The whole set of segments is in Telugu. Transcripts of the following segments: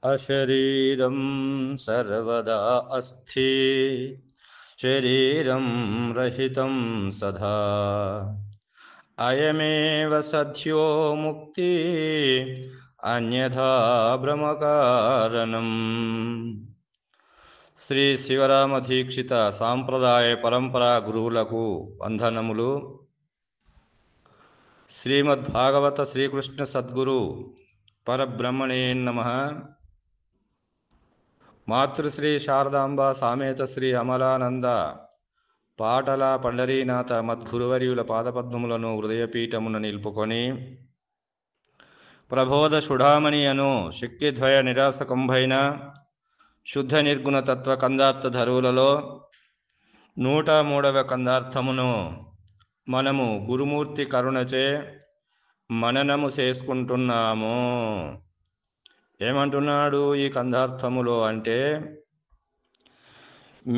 అశరీరం సర్వదా అస్థి శరీరం రహితం సదా అయమేవ సద్యో ముక్తి అన్యథా భ్రమకారణం. శ్రీ శివరామ దీక్షిత సాంప్రదాయ పరంపరా గురువులకు వందనములు. శ్రీమద్భాగవత శ్రీకృష్ణ సద్గురు పరబ్రహ్మణే నమః. మాతృశ్రీ శారదాంబ సామేత శ్రీ అమలానంద పాటల పండరీనాథ మద్గురువర్యుల పాదపద్మములను హృదయపీఠమున నిలుపుకొని ప్రబోధ సుడామణి అను శక్తిద్వయ నిరాసకంభైన శుద్ధ నిర్గుణ తత్వ కందార్థ ధరువులలో 103వ కందార్థమును మనము గురుమూర్తి కరుణచే మననము చేసుకుంటున్నాము. ఏమంటున్నాడు ఈ కందార్థములో అంటే,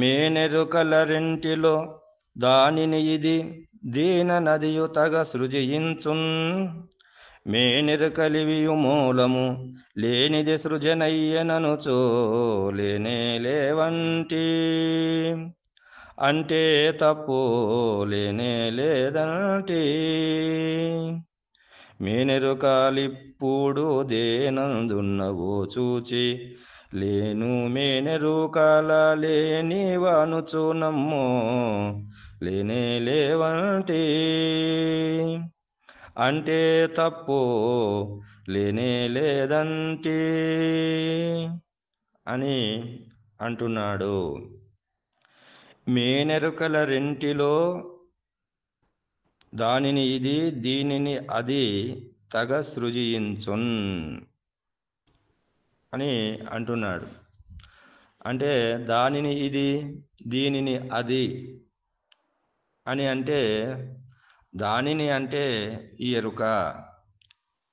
మేనెరుకల రెంటిలో దానిని ఇది దీన నదియు తగ సృజించున్, మేనెరుకలివియు మూలము లేనిది సృజనయ్యననుచో లేనే లేవంటి, అంటే తప్పు లేనే లేదంటి. మేనెరుకాలిప్పుడు దేనందున్నవో చూచి లేను మేనెరుకాల లేనివనుచు నమ్మో లేనే లేవంటి, అంటే తప్పు లేనే లేదంటి అని అంటున్నాడు. మేనెరుకల రెంటిలో దానిని ఇది దీనిని అది తగ సృజించున్ అని అంటున్నాడు. అంటే దానిని ఇది దీనిని అది అని అంటే, దానిని అంటే ఈ ఎరుక,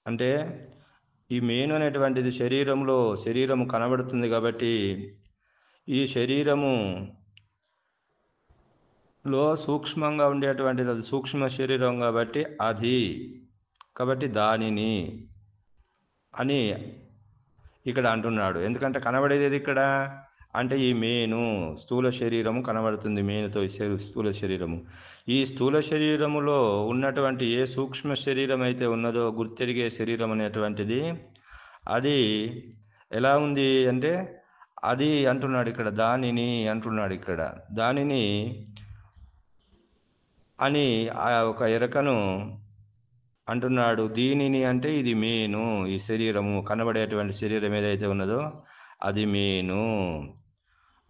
అంటే ఈ మేను అనేటువంటిది శరీరము కనబడుతుంది కాబట్టి ఈ శరీరములో సూక్ష్మంగా ఉండేటువంటిది అది సూక్ష్మ శరీరం కాబట్టి దానిని అని ఇక్కడ అంటున్నాడు. ఎందుకంటే కనబడేది ఇక్కడ అంటే ఈ మేను స్థూల శరీరము కనబడుతుంది. మేనుతో స్థూల శరీరము, ఈ స్థూల శరీరములో ఉన్నటువంటి ఏ సూక్ష్మ శరీరం అయితే ఉన్నదో గుర్తెరిగే శరీరం అనేటువంటిది అది ఎలా ఉంది అంటే అది అంటున్నాడు ఇక్కడ, దానిని అంటున్నాడు ఇక్కడ. దానిని అని ఆ ఒక ఎరకను అంటున్నాడు. దీనిని అంటే ఇది మేను, ఈ శరీరము కనబడేటువంటి శరీరం ఏదైతే ఉన్నదో అది మేను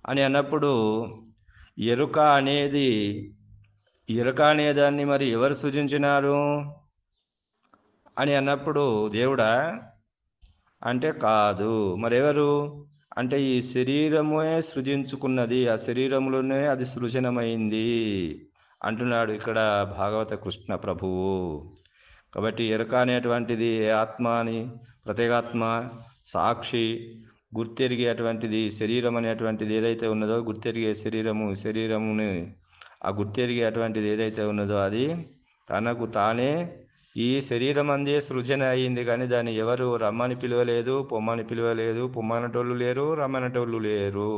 అని అన్నప్పుడు ఎరుక అనేదాన్ని మరి ఎవరు సృజించినారు అని అన్నప్పుడు దేవుడా అంటే కాదు, మరెవరు అంటే ఈ శరీరమే సృజించుకున్నది, ఆ శరీరంలోనే అది సృజనమైంది అంటున్నాడు ఇక్కడ భాగవత కృష్ణ ప్రభువు. కాబట్టి ఎరుక అనేటువంటిది ఆత్మ అని, ప్రత్యేగాత్మ, సాక్షి, గుర్తెరిగేటువంటిది శరీరం అనేటువంటిది ఏదైతే ఉన్నదో గుర్తెరిగే శరీరముని ఆ గుర్తెరిగేటువంటిది ఏదైతే ఉన్నదో అది తనకు తానే ఈ శరీరం అందే సృజన అయింది. కానీ దాన్ని ఎవరు రమ్మని పిలవలేదు, పొమ్మని పిలవలేదు, పొమ్మనటోళ్ళు లేరు, రమ్మనటోళ్ళు లేరు.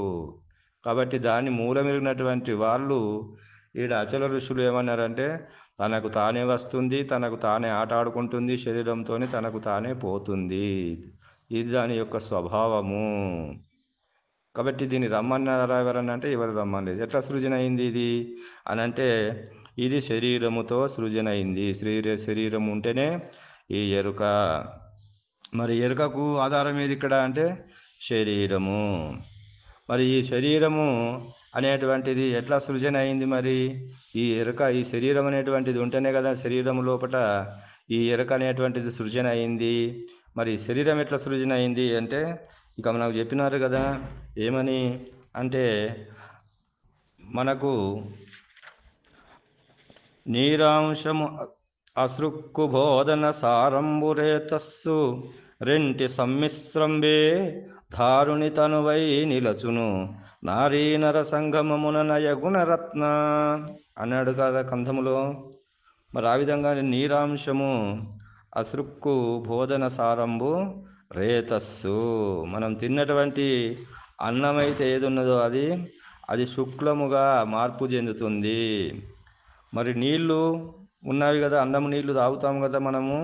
కాబట్టి దాన్ని మూలమిరిగినటువంటి వాళ్ళు ఈడ అచల ఋషులు ఏమన్నారంటే తనకు తానే వస్తుంది, తనకు తానే ఆట ఆడుకుంటుంది, శరీరంతో తనకు తానే పోతుంది, ఇది దాని యొక్క స్వభావము. కాబట్టి దీన్ని రమ్మన్నారా ఎవరన్నా అంటే ఎవరు రమ్మలేదు. ఎట్లా సృజన అయింది ఇది అని అంటే ఇది శరీరముతో సృజన అయింది. శరీరం ఉంటేనే ఈ ఎరుక. మరి ఎరుకకు ఆధారం ఏది ఇక్కడ అంటే శరీరము. మరి ఈ శరీరము అనేటువంటిది ఎట్లా సృజన అయింది? మరి ఈ ఎరుక, ఈ శరీరం అనేటువంటిది ఉంటేనే కదా శరీరం లోపల ఈ ఎరుక అనేటువంటిది సృజన అయింది. మరి శరీరం ఎట్లా సృజన అయింది అంటే ఇక మనకు చెప్పినారు కదా, ఏమని అంటే మనకు నీరాంశము అసృక్కు బోధన సారంబురేతస్సు రెంటి సమ్మిశ్రంబే ధారుని తనువై నిలచును నారీనర సంగమమున నయగుణరత్న అన్నాడు కదా కంధములో. మరి ఆ విధంగా నీరాంశము అసృక్కు బోధన సారంబు రేతస్సు. మనం తిన్నటువంటి అన్నమైతే ఏది ఉన్నదో అది శుక్లముగా మార్పు చెందుతుంది. మరి నీళ్లు ఉన్నవి కదా, అన్నము నీళ్లు తాగుతాం కదా మనము.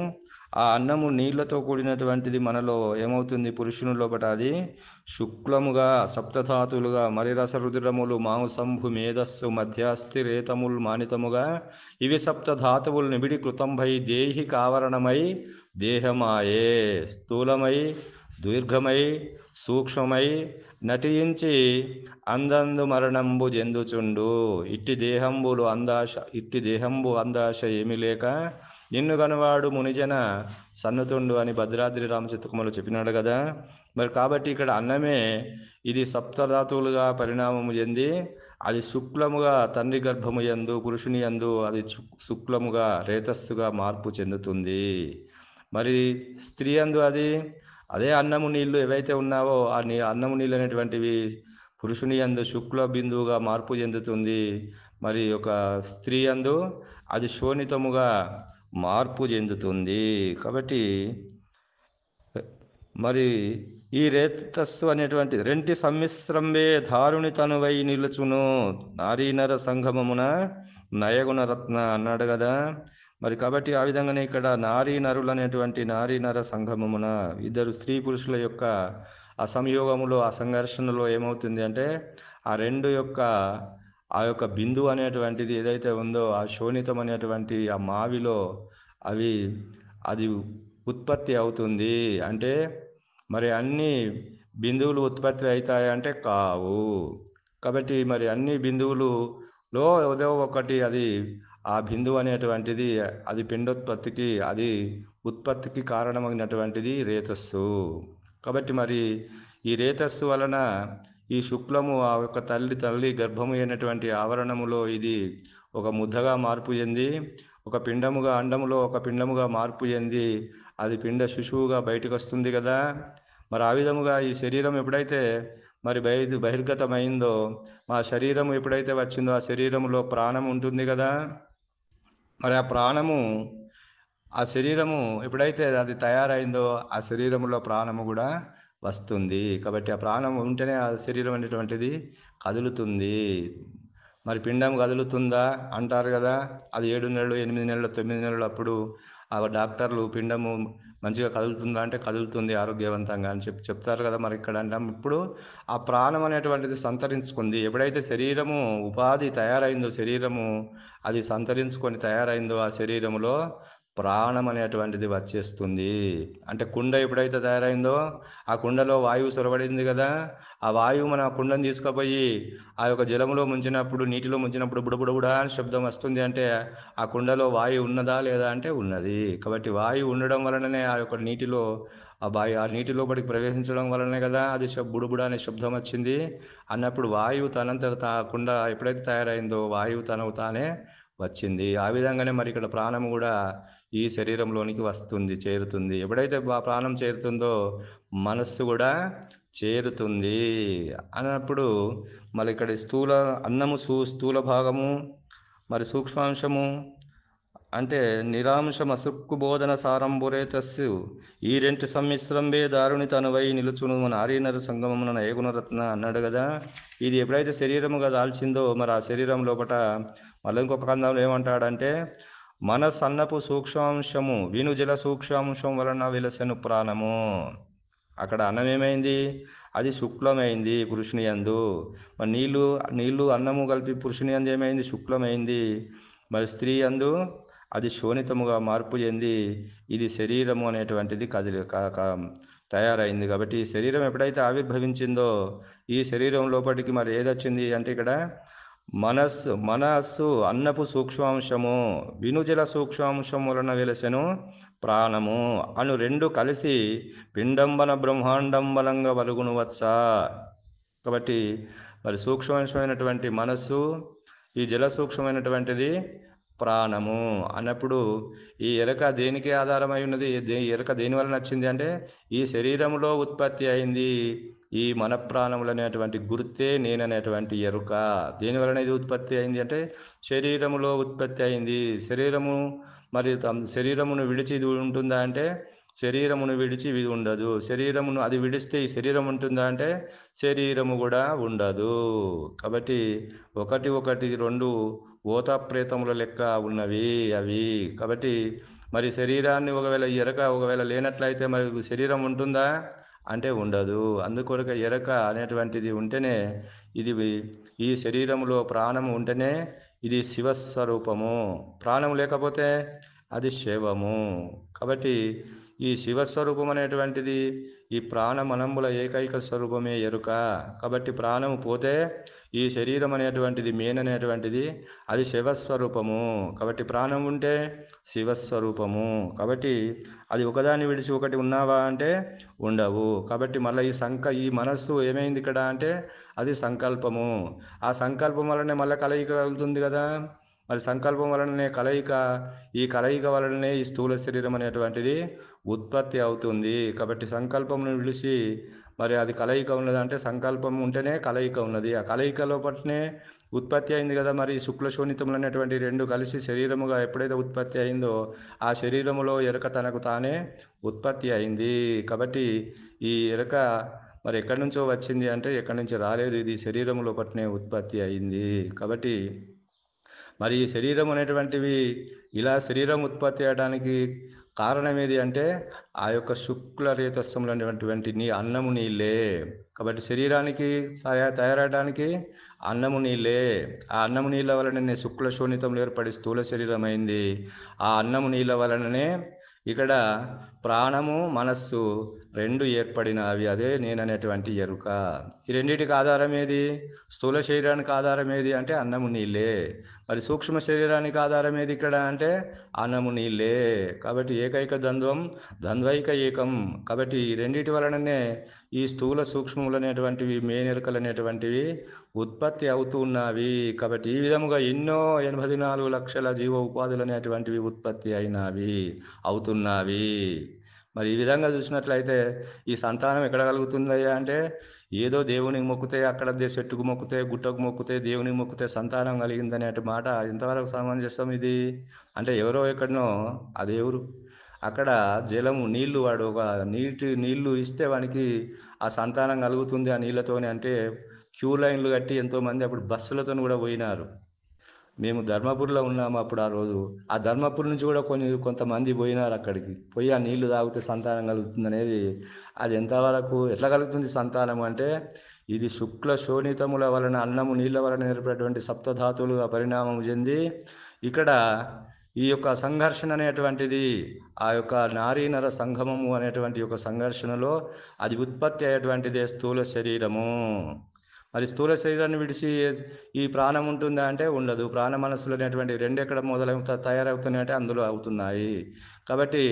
ఆ అన్నము నీళ్లతో కూడినటువంటిది మనలో ఏమవుతుంది, పురుషుని లోపట అది శుక్లముగా సప్తధాతులుగా మరి రసరుద్రములు మాంసంభు మేధస్సు మధ్యాస్తి రేతముల్ మానితముగా ఇవి సప్తధాతువులు నిబిడి కృతంభై దేహి కావరణమై దేహమాయే స్థూలమై దీర్ఘమై సూక్ష్మమై నటించి అందందు మరణంబు జందుచుండు. ఇట్టి దేహంబు అందాశ ఏమి లేక నిన్ను కనువాడు మునిజన సన్నుతుండు అని భద్రాద్రి రామచిత్తకుమలో చెప్పినాడు కదా. మరి కాబట్టి ఇక్కడ అన్నమే ఇది సప్తధాతువులుగా పరిణామము చెంది అది శుక్లముగా తండ్రి గర్భము యందు పురుషుని యందు అది శుక్లముగా రేతస్సుగా మార్పు చెందుతుంది. మరి స్త్రీ యందు అదే అన్నము నీళ్లు ఏవైతే ఉన్నావో ఆ అన్నము నీళ్ళు అనేటువంటివి పురుషుని యందు శుక్ల బిందువుగా మార్పు చెందుతుంది. మరి ఒక స్త్రీ యందు అది శోణితముగా మార్పు చెందుతుంది. కాబట్టి మరి ఈ రేతస్సు అనేటువంటి రెంటి సమ్మిశ్రంబే దారుని తనువై నిలుచును నారీనర సంగమమున నయగుణరత్న అన్నాడు కదా. మరి కాబట్టి ఆ విధంగానే ఇక్కడ నారీ నరులు అనేటువంటి నారీనర సంగమమున ఇద్దరు స్త్రీ పురుషుల యొక్క ఆ సంయోగములో ఆ సంఘర్షణలో ఏమవుతుంది అంటే ఆ రెండు యొక్క ఆ యొక్క బిందువు అనేటువంటిది ఏదైతే ఉందో ఆ శోణితం అనేటువంటి ఆ మావిలో అది ఉత్పత్తి అవుతుంది. అంటే మరి అన్ని బిందువులు ఉత్పత్తి అవుతాయంటే కావు. కాబట్టి మరి అన్ని బిందువులలో ఏదో ఒకటి ఆ బిందువు అనేటువంటిది అది పిండోత్పత్తికి ఉత్పత్తికి కారణమైనటువంటిది రేతస్సు. కాబట్టి మరి ఈ రేతస్సు వలన ఈ శుక్లము ఆ యొక్క తల్లి గర్భము అయినటువంటి ఆవరణములో ఇది ఒక ముద్దగా మార్పు చెంది ఒక పిండముగా అండములో ఒక పిండముగా మార్పు చెంది అది పిండ శిశువుగా బయటకు వస్తుంది కదా. మరి ఆ విధముగా ఈ శరీరం ఎప్పుడైతే మరి బహిర్గతమైందో మా శరీరం ఎప్పుడైతే వచ్చిందో ఆ శరీరంలో ప్రాణం ఉంటుంది కదా. మరి ఆ శరీరము ఎప్పుడైతే అది తయారైందో ఆ శరీరంలో ప్రాణము కూడా వస్తుంది. కాబట్టి ఆ ప్రాణం ఉంటేనే ఆ శరీరం అనేటువంటిది కదులుతుంది. మరి పిండం కదులుతుందా అంటారు కదా. అది 7 నెలలు 8 నెలలు 9 నెలలు అప్పుడు ఆ డాక్టర్లు పిండము మంచిగా కదులుతుందా అంటే కదులుతుంది ఆరోగ్యవంతంగా అని చెప్తారు కదా. మరి ఇక్కడ అంటాం ఇప్పుడు ఆ ప్రాణం అనేటువంటిది సంతరించుకుంది. ఎప్పుడైతే శరీరము ఉపాధి తయారైందో శరీరము అది సంతరించుకొని తయారైందో ఆ శరీరములో ప్రాణం అనేటువంటిది వచ్చేస్తుంది. అంటే కుండ ఎప్పుడైతే తయారైందో ఆ కుండలో వాయువు సొరబడింది కదా. ఆ వాయువు మన కుండను తీసుకుపోయి ఆ యొక్క జలములో ముంచినప్పుడు నీటిలో ముంచినప్పుడు బుడబుడబుడా అని శబ్దం వస్తుంది. అంటే ఆ కుండలో వాయువు ఉన్నదా లేదా అంటే ఉన్నది. కాబట్టి వాయువు ఉండడం వలననే ఆ యొక్క నీటిలో ఆ నీటి లోపలికి ప్రవేశించడం వలనే కదా అది బుడబుడ అనే శబ్దం వచ్చింది. అన్నప్పుడు వాయువు తనంతట కుండ ఎప్పుడైతే తయారైందో వాయువు తనకు తానే వచ్చింది. ఆ విధంగానే మరి ఇక్కడ ప్రాణం కూడా ఈ శరీరంలోనికి చేరుతుంది. ఎప్పుడైతే ప్రాణం చేరుతుందో మనస్సు కూడా చేరుతుంది అన్నప్పుడు మరి ఇక్కడ అన్నము స్థూల భాగము మరి సూక్ష్మాంశము అంటే నిరాంశమసుక్కు బోధన సారంబురేతస్సు ఈ రెంటి సమ్మిశ్రంబే దారుని తనువై నిలుచును నారీనర సంగమమున నయగుణరత్న అన్నాడు కదా. ఇది ఎప్పుడైతే శరీరముగా దాల్చిందో మరి ఆ శరీరం లోపల మళ్ళీ ఇంకొక కందంలో ఏమంటాడంటే మనసన్నపు సూక్ష్మాంశము వినుజల సూక్ష్మాంశం వలన వెలసెను ప్రాణము. అక్కడ అన్నం ఏమైంది, అది శుక్లమైంది పురుషుని యందు. మరి నీళ్లు అన్నము కలిపి పురుషుని యందు ఏమైంది, శుక్లమైంది. మరి స్త్రీ యందు అది శోణితముగా మార్పు చెంది ఇది శరీరము అనేటువంటిది తయారైంది. కాబట్టి ఈ శరీరం ఎప్పుడైతే ఆవిర్భవించిందో ఈ శరీరం లోపలికి మరి ఏదొచ్చింది అంటే ఇక్కడ మనస్సు అన్నపు సూక్ష్మాంశము వినుజల సూక్ష్మాంశం వలన వెలసెను ప్రాణము అను రెండు కలిసి పిండంబన బ్రహ్మాండం బలంగా వలుగును వచ్చా. కాబట్టి మరి సూక్ష్మమైనటువంటి మనస్సు ఈ జల సూక్ష్మమైనటువంటిది ప్రాణము అన్నప్పుడు ఈ ఎరక దేనికి ఆధారమై ఉన్నది, ఎరక దేని వలన వచ్చింది అంటే ఈ శరీరంలో ఉత్పత్తి అయింది ఈ మన ప్రాణములు అనేటువంటి గుర్తే నేననేటువంటి ఎరుక. దేని వలన ఇది ఉత్పత్తి అయింది అంటే శరీరములో ఉత్పత్తి అయింది. శరీరమును విడిచి ఇది ఉంటుందా అంటే శరీరమును విడిచి ఇది ఉండదు. శరీరమును అది విడిస్తే ఈ శరీరం ఉంటుందా అంటే శరీరము కూడా ఉండదు. కాబట్టి ఒకటి ఒకటి రెండు భూతప్రేతముల లెక్క ఉన్నవి అవి. కాబట్టి మరి శరీరాన్ని ఒకవేళ ఎరక ఒకవేళ లేనట్లయితే మరి శరీరం ఉంటుందా అంటే ఉండదు. అందుకొరక ఎరక అనేటువంటిది ఉంటేనే ఇది ఈ శరీరములో ప్రాణము ఉంటేనే ఇది శివస్వరూపము. ప్రాణం లేకపోతే అది శవము. కాబట్టి ఈ శివస్వరూపం అనేటువంటిది ఈ ప్రాణమనంబుల ఏకైక స్వరూపమే ఎరుక. కాబట్టి ప్రాణము పోతే ఈ శరీరం అనేటువంటిది అనేటువంటిది అది శివస్వరూపము. కాబట్టి ప్రాణం ఉంటే శివస్వరూపము. కాబట్టి అది ఒకదాన్ని విడిచి ఒకటి ఉన్నావా అంటే ఉండవు. కాబట్టి మళ్ళీ ఈ మనస్సు ఏమైంది ఇక్కడ అంటే అది సంకల్పము. ఆ సంకల్పం వలనే మళ్ళీ కలయిక కలుగుతుంది కదా. మరి సంకల్పం వలననే ఈ కలయిక వలననే ఈ స్థూల శరీరం అనేటువంటిది ఉత్పత్తి అవుతుంది. కాబట్టి సంకల్పమును విడిచి మరి అది కలయిక ఉన్నదంటే సంకల్పం ఉంటేనే కలయిక ఉన్నది. ఆ కలయిక లోపలనే ఉత్పత్తి అయింది కదా. మరి శుక్ల శోణితములు అనేటువంటి రెండు కలిసి శరీరముగా ఎప్పుడైతే ఉత్పత్తి అయిందో ఆ శరీరములో ఎరుక తనకు తానే ఉత్పత్తి అయింది. కాబట్టి ఈ ఎరుక మరి ఎక్కడి నుంచో వచ్చింది అంటే ఎక్కడి నుంచి రాలేదు, ఇది శరీరం లోపలనే ఉత్పత్తి అయింది. కాబట్టి మరి ఈ శరీరం అనేటువంటివి ఇలా శరీరం ఉత్పత్తి అయ్యడానికి కారణం ఏది అంటే ఆ యొక్క శుక్ల రేతస్సములు అనేటువంటి అన్నము నీళ్ళే. కాబట్టి శరీరానికి తయారవడానికి అన్నము నీళ్ళే. ఆ అన్నము నీళ్ళ వలననే శుక్ల శోణితంలో ఏర్పడి స్థూల శరీరం అయింది. ఆ అన్నము నీళ్ళ వలననే ఇక్కడ ప్రాణము మనస్సు రెండు ఏర్పడినవి. అదే నేననేటువంటి ఎరుక. ఈ రెండింటికి ఆధారం ఏది? స్థూల శరీరానికి ఆధారం ఏది అంటే అన్నము నీళ్ళే. మరి సూక్ష్మ శరీరానికి ఆధారం ఏది ఇక్కడ అంటే అన్నము నీళ్ళే. కాబట్టి ఏకైక ద్వంద్వైక ఏకం. కాబట్టి ఈ రెండింటి వలననే ఈ స్థూల సూక్ష్మములు అనేటువంటివి మేనెరుకలు అనేటువంటివి ఉత్పత్తి అవుతూ ఉన్నవి. కాబట్టి ఈ విధముగా ఎన్నో 84 లక్షల జీవ ఉపాధులు అనేటువంటివి ఉత్పత్తి అయినవి అవుతున్నవి. మరి ఈ విధంగా చూసినట్లయితే ఈ సంతానం ఎక్కడ కలుగుతుందయ్యా అంటే ఏదో దేవునికి మొక్కితే అక్కడ చెట్టుకు మొక్కితే గుట్టకు మొక్కితే దేవునికి మొక్కితే సంతానం కలిగిందనే మాట ఎంతవరకు సమంజసం ఇది అంటే ఎవరో ఎక్కడనో ఆ దేవుడు అక్కడ జలము నీళ్లు వాడు ఒక నీళ్లు ఇస్తే వానికి ఆ సంతానం కలుగుతుంది ఆ నీళ్ళతోనే. అంటే క్యూ లైన్లు కట్టి ఎంతోమంది అప్పుడు బస్సులతో కూడా పోయినారు. మేము ధర్మపురిలో ఉన్నాము అప్పుడు. ఆ రోజు ఆ ధర్మపురి నుంచి కూడా కొంతమంది పోయినారు అక్కడికి. పోయి ఆ నీళ్లు తాగితే సంతానం కలుగుతుంది అనేది అది ఎంతవరకు ఎట్లా కలుగుతుంది సంతానం అంటే ఇది శుక్ల శోణితముల వలన అన్నము నీళ్ళ వలన ఏర్పడినటువంటి సప్తధాతులుగా పరిణామం చెంది ఇక్కడ ఈ యొక్క సంఘర్షణ అనేటువంటిది ఆ యొక్క నారీనర సంగమము అనేటువంటి యొక్క సంఘర్షణలో అది ఉత్పత్తి అయ్యేటువంటిదే స్థూల శరీరము. మరి స్థూల శరీరాన్ని విడిచి ఈ ప్రాణం ఉంటుందా అంటే ఉండదు. ప్రాణ మనస్సులు అనేటువంటి రెండు ఎక్కడ తయారవుతున్నాయి అంటే అందులో అవుతున్నాయి. కాబట్టి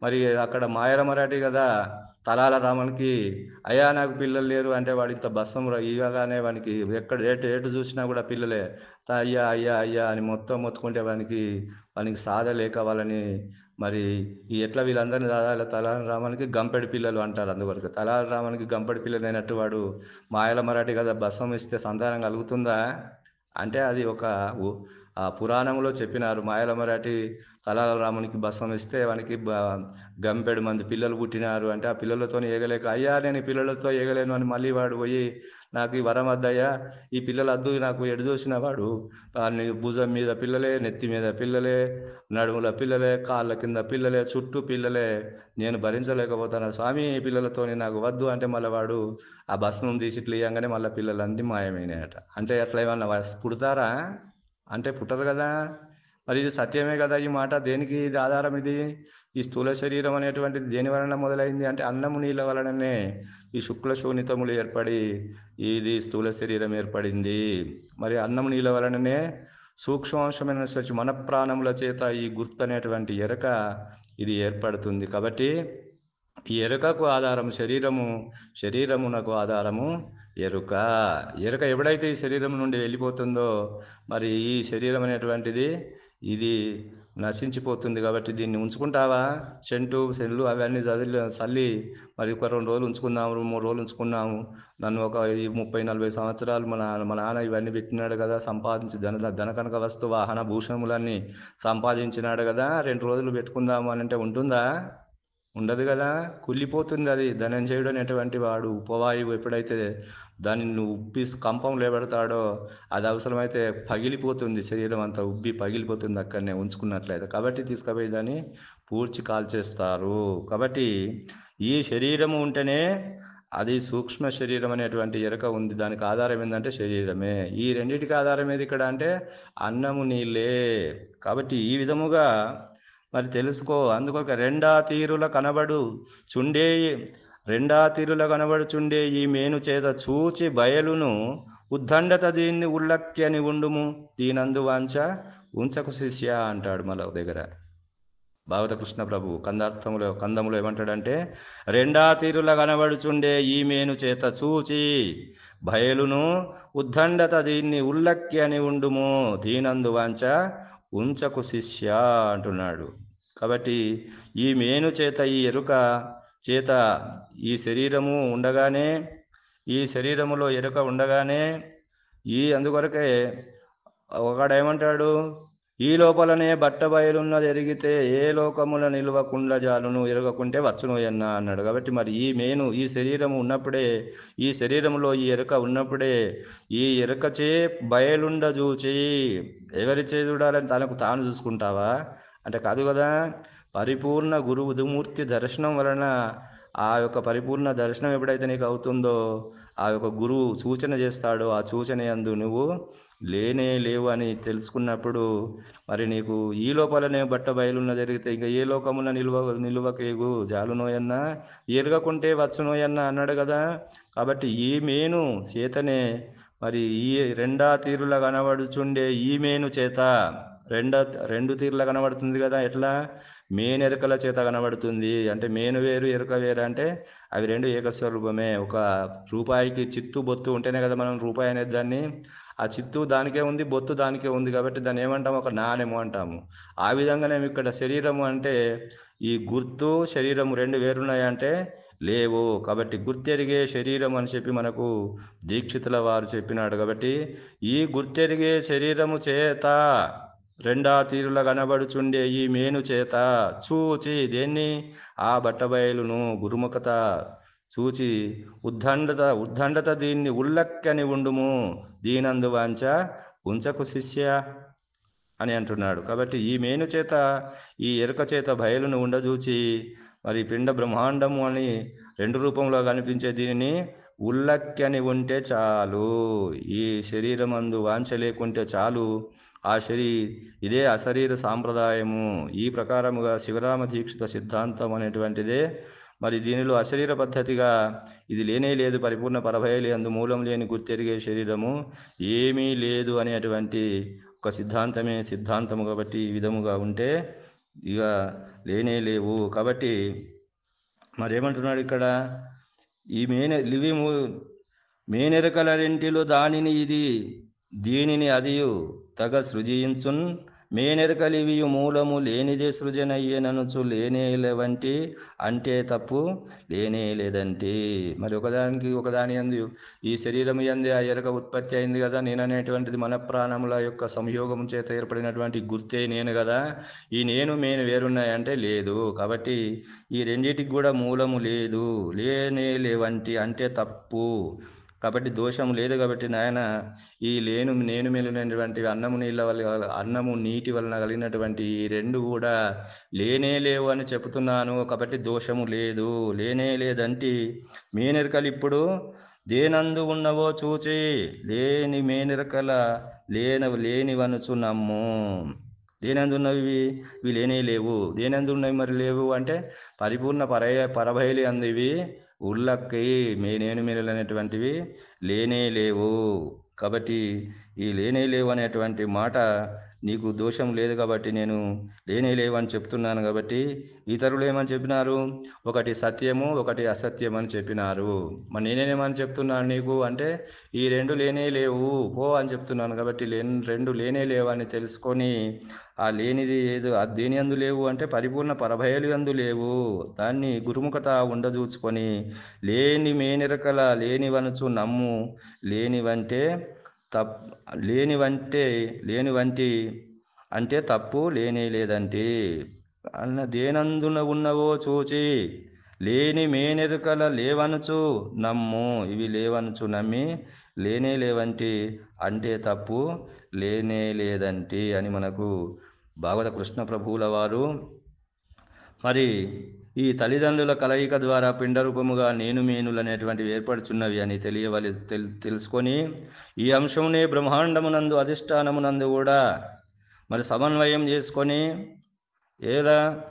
మరి అక్కడ మాయల మరాఠీ కదా తలాల రామన్కి అయ్యా నాకు పిల్లలు లేరు అంటే వాడు ఇంత బస్సం ఇవ్వగానే వానికి ఎక్కడ ఏటు చూసినా కూడా పిల్లలే. అయ్యా అయ్యా అయ్యా అని మొత్తుకుంటే వానికి సాధ లేక వాళ్ళని మరి ఈ ఎట్లా వీళ్ళందరినీ తలాల రామానికి గంపెడి పిల్లలు అంటారు. అందువరకు తలాల రామానికి గంపెడి పిల్లలు అయినట్టు వాడు మాయల మరాఠీ కదా భస్మం ఇస్తే సంతానం కలుగుతుందా అంటే అది ఒక పురాణంలో చెప్పినారు. మాయల మరాఠీ తలాల రామునికి భస్మం ఇస్తే వానికి గంపెడు మంది పిల్లలు పుట్టినారు అంటే ఆ పిల్లలతో ఏగలేక అయ్యా నేను ఈ పిల్లలతో ఏగలేను అని మళ్ళీ వాడు పోయి నాకు ఈ వరం వద్దయ్యా ఈ పిల్లలు వద్దు నాకు ఎడు చూసిన వాడు భుజం మీద పిల్లలే, నెత్తి మీద పిల్లలే, నడుముల పిల్లలే, కాళ్ళ కింద పిల్లలే, చుట్టూ పిల్లలే, నేను భరించలేకపోతాను స్వామి ఈ పిల్లలతో నాకు వద్దు అంటే మళ్ళీ వాడు ఆ భస్మం తీసి ఇట్లా ఇవ్వగానే మళ్ళీ పిల్లలన్నీ మాయమైనాయట. అంటే అట్లా ఏమన్నా పుడతారా అంటే పుట్టరు కదా. మరి ఇది సత్యమే కదా. ఈ మాట దేనికి ఇది ఆధారం? ఇది ఈ స్థూల శరీరం అనేటువంటిది దేని వలన మొదలైంది అంటే అన్నము నీళ్ళ వలననే ఈ శుక్ల శోణితములు ఏర్పడి ఇది స్థూల శరీరం ఏర్పడింది. మరి అన్నము నీళ్ళ వలననే సూక్ష్మాంశమైన మన ప్రాణముల చేత ఈ గుర్తు అనేటువంటి ఎరక ఇది ఏర్పడుతుంది. కాబట్టి ఈ ఎరుకకు ఆధారం శరీరమునకు ఆధారము ఎరుక. ఎప్పుడైతే ఈ శరీరం నుండి వెళ్ళిపోతుందో మరి ఈ శరీరం అనేటువంటిది ఇది నశించిపోతుంది. కాబట్టి దీన్ని ఉంచుకుంటావా? సెల్లు అవన్నీ చల్లి మరి ఒక 2 రోజులు ఉంచుకున్నాము, 3 రోజులు ఉంచుకున్నాము. నన్ను ఒక 30-40 సంవత్సరాలు మా నాన్న ఇవన్నీ పెట్టినాడు కదా, సంపాదించి ధన కనక వస్తు వాహన భూషణములన్నీ సంపాదించినాడు కదా, 2 రోజులు పెట్టుకుందాము అని అంటే ఉంటుందా? ఉండదు కదా, కుళ్ళిపోతుంది అది. ధనంజయుడు అనేటువంటి వాడు ఉపవాయువు ఎప్పుడైతే దానిని ఉప్పి కంపంలో పెడతాడో అది అవసరమైతే పగిలిపోతుంది, శరీరం అంతా ఉబ్బి పగిలిపోతుంది అక్కడనే ఉంచుకున్నట్లయితే. కాబట్టి తీసుకుపోయి దాన్ని పూడ్చి కాల్చేస్తారు. కాబట్టి ఈ శరీరము ఉంటేనే అది సూక్ష్మ శరీరం అనేటువంటి ఎరుక ఉంది. దానికి ఆధారం ఏంటంటే శరీరమే. ఈ రెండింటికి ఆధారం ఏది ఇక్కడ అంటే అన్నము నీళ్ళే. కాబట్టి ఈ విధముగా మరి తెలుసుకో. అందుకొక రెండా తీరుల కనబడుచుండే ఈ మేను చేత చూచి బయలును ఉద్దండత దీన్ని ఉల్లక్యని ఉండుము దీనందు వాంచ ఉంచకు శిష్య అంటాడు మళ్ళీ దగ్గర భాగవత కృష్ణ ప్రభు కందములో ఏమంటాడంటే, రెండా తీరుల కనబడుచుండే ఈ మేను చేత చూచి బయలును ఉద్దండత దీన్ని ఉల్లక్యని ఉండుము దీనందు వాంచ ఉంచకు శిష్య అంటున్నాడు. కాబట్టి ఈ మేను చేత, ఈ ఎరుక చేత ఈ శరీరము ఉండగానే, ఈ శరీరములో ఎరుక ఉండగానే అందుకొరకే ఒకడేమంటాడు, ఈ లోపలనే బట్ట బయలున్నది ఎరిగితే ఏ లోకముల నిల్వకుండా జాలును ఎరగకుంటే వచ్చును అన్నా అన్నాడు. కాబట్టి మరి ఈ మేను, ఈ శరీరము ఉన్నప్పుడే, ఈ శరీరంలో ఈ ఎరుక ఉన్నప్పుడే ఈ ఎరుకచే బయలుండ చూచి, ఎవరిచే చూడాలని తనకు తాను చూసుకుంటావా అంటే కాదు కదా. పరిపూర్ణ గురువుదుమూర్తి దర్శనం వలన ఆ యొక్క పరిపూర్ణ దర్శనం ఎప్పుడైతే నీకు అవుతుందో, ఆ యొక్క గురువు సూచన చేస్తాడో ఆ సూచన యందు నువ్వు లేనే లేవు అని తెలుసుకున్నప్పుడు మరి నీకు ఈ లోపలనే బట్ట బయలున్న జరిగితే ఇంకా ఏ లోకమున నిలువకేగు జాలునోయన్నా ఎరగకుంటే వచ్చునోయన్నా అన్నాడు కదా. కాబట్టి ఈ మేను చేతనే మరి ఈ రెండా తీరులా కనబడుచుండే ఈ మేను చేత రెండు తీరులా కనబడుతుంది కదా. ఎట్లా? మేనెరుకల చేత కనబడుతుంది అంటే మేను వేరు ఎరుక వేరు అంటే అవి రెండు ఏకస్వరూపమే. ఒక రూపాయికి చిత్తు బొత్తు ఉంటేనే కదా మనం రూపాయి అనేది దాన్ని, ఆ చిత్తు దానికే ఉంది, బొత్తు దానికే ఉంది కాబట్టి దాన్ని ఏమంటాము, ఒక నాణెము అంటాము. ఆ విధంగానే ఇక్కడ శరీరము అంటే ఈ గుర్తు శరీరము రెండు వేరున్నాయంటే లేవు. కాబట్టి గుర్తెరిగే శరీరం అని చెప్పి మనకు దీక్షితుల వారు చెప్పినాడు. కాబట్టి ఈ గుర్తెరిగే శరీరము చేత రెండా తీరుల కనబడుచుండే ఈ మేను చేత చూచి దేన్ని, ఆ బట్టబయలును గురుముఖత చూచి ఉద్దండత దీన్ని ఉల్లక్కని ఉండుము దీనందు వాంచ ఉంచకు శిష్య అని అంటున్నాడు. కాబట్టి ఈ మేను చేత, ఈ ఎరుక చేత బయలును ఉండజూచి మరి పిండ బ్రహ్మాండము అని రెండు రూపంలో కనిపించే దీనిని ఉల్లక్యని ఉంటే చాలు. ఈ శరీరమందు వాంఛ లేకుంటే చాలు. ఇదే అశరీర సాంప్రదాయము. ఈ ప్రకారముగా శివరామ దీక్షిత సిద్ధాంతం అనేటువంటిదే. మరి దీనిలో అశరీర పద్ధతిగా ఇది లేనే లేదు, పరిపూర్ణ పరభయలి అందు మూలం లేని గుర్తెరిగే శరీరము ఏమీ లేదు అనేటువంటి ఒక సిద్ధాంతము. కాబట్టి ఈ విధముగా ఉంటే ఇక లేనే లేవు. కాబట్టి మరేమంటున్నాడు ఇక్కడ, ఈ మేనెరకల రెంటిలో దానిని ఇది దీనిని అదియు తగ సృజించున్ మేనెరకలివియు మూలము లేనిదే సృజనయ్యననుచు లేనేలేవంటి అంటే తప్పు లేనే లేదంటే. మరి ఒకదాని అందు ఈ శరీరం యందే ఆ ఎరక ఉత్పత్తి అయింది కదా. నేననేటువంటిది మన ప్రాణముల యొక్క సంయోగం చేత ఏర్పడినటువంటి గుర్తే నేను కదా. ఈ నేను వేరున్నాయంటే లేదు. కాబట్టి ఈ రెండింటికి కూడా మూలము లేదు, లేనే లేవంటి అంటే తప్పు. కాబట్టి దోషం లేదు. కాబట్టి నాయన ఈ నేను మిగిలినటువంటి అన్నము నీటి వలన కలిగినటువంటి ఈ రెండు కూడా లేనే లేవు అని చెబుతున్నాను. కాబట్టి దోషము లేదు, లేనే లేదంటే మేనెరకలు ఇప్పుడు దేనందు ఉన్నవో చూచి లేని మేనెరకల లేనివనుచు నమ్ము. దేనందు ఉన్నవి ఇవి లేనే లేవు. దేనందు ఉన్నవి మరి లేవు అంటే పరిపూర్ణ పరభైలి అందు ఇవి ఉల్లక్కి నేను అనేటువంటివి లేనే లేవు. కాబట్టి ఈ లేనే లేవు అనేటువంటి మాట నీకు దోషం లేదు కాబట్టి నేను లేనే లేవు అని చెప్తున్నాను. కాబట్టి ఇతరులు ఏమని చెప్పినారు, ఒకటి సత్యము ఒకటి అసత్యం అని చెప్పినారు. మరి నేనేమని చెప్తున్నాను నీకు అంటే ఈ రెండు లేనే లేవు పో అని చెప్తున్నాను. కాబట్టి రెండు లేనే లేవు అని తెలుసుకొని ఆ లేనిది ఏదో దేని అందు లేవు అంటే పరిపూర్ణ పరభయలు అందు లేవు. దాన్ని గురుముఖత ఉండదూచుకొని లేని మేనెరకల లేనివనుచు నమ్ము. లేనివంటి అంటే తప్పు లేనే లేదంటే. అన్న దేనందున ఉన్నవో చూచి లేని మేనెరుకల లేవనుచు నమ్ము. ఇవి లేవనుచు నమ్మి లేనే లేవంటి అంటే తప్పు, లేనే లేదంటి అని మనకు భాగవత కృష్ణ ప్రభువుల వారు మరి ఈ తల్లిదండ్రుల కలయిక ద్వారా పిండరూపముగా నేను మేనులు అనేటువంటివి ఏర్పడుచున్నవి అని తెలుసుకొని ఈ అంశమునే బ్రహ్మాండమునందు అధిష్టానమునందు కూడా మరి సమన్వయం చేసుకొని ఏదా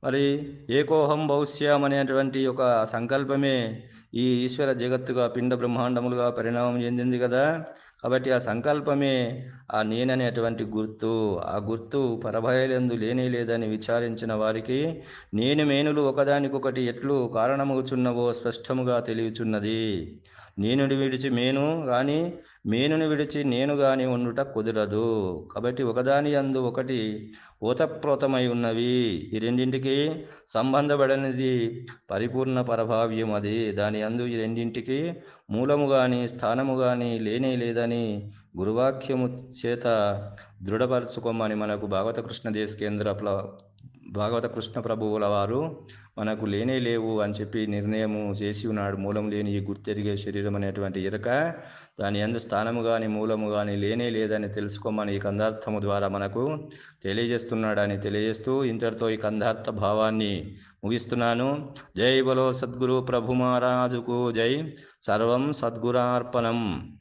మరి ఏకోహం భవిష్యం అనేటువంటి ఒక సంకల్పమే ఈ ఈశ్వర జగత్తుగా పిండ బ్రహ్మాండములుగా పరిణామం చెందింది కదా. కాబట్టి ఆ సంకల్పమే ఆ నేననేటువంటి గుర్తు. ఆ గుర్తు పరభయలందు లేనే లేదని విచారించిన వారికి నేను మేనులు ఒకదానికొకటి ఎట్లు కారణమవుచున్నవో స్పష్టముగా తెలియచున్నది. నేనుని విడిచి మేను గాని మేనుని విడిచి నేను గాని ఉండుట కుదరదు. కాబట్టి ఒకదాని యందు ఒకటి ఓతప్రోతమై ఉన్నవి. ఈ రెండింటికి సంబంధపడనిది పరిపూర్ణ పరభావ్యం. అది దాని అందు ఈ రెండింటికి మూలము గాని స్థానము గాని లేనే లేదని గురువాక్యము చేత దృఢపరచుకోమని మనకు భాగవత కృష్ణ ప్రభువుల వారు మనకు లేనే లేవు అని చెప్పి నిర్ణయము చేసి ఉన్నాడు. మూలం లేని ఈ గుర్తెరిగే శరీరం అనేటువంటి ఎరక దాని యందు స్థానము కానీ మూలము కానీ లేనే లేదని తెలుసుకోమని ఈ కందార్థము ద్వారా మనకు తెలియజేస్తున్నాడని తెలియజేస్తూ ఇంతటితో ఈ కందార్థ భావాన్ని ముగిస్తున్నాను. జై బలో సద్గురు ప్రభు మహారాజుకు జై. సర్వం సద్గురార్పణం.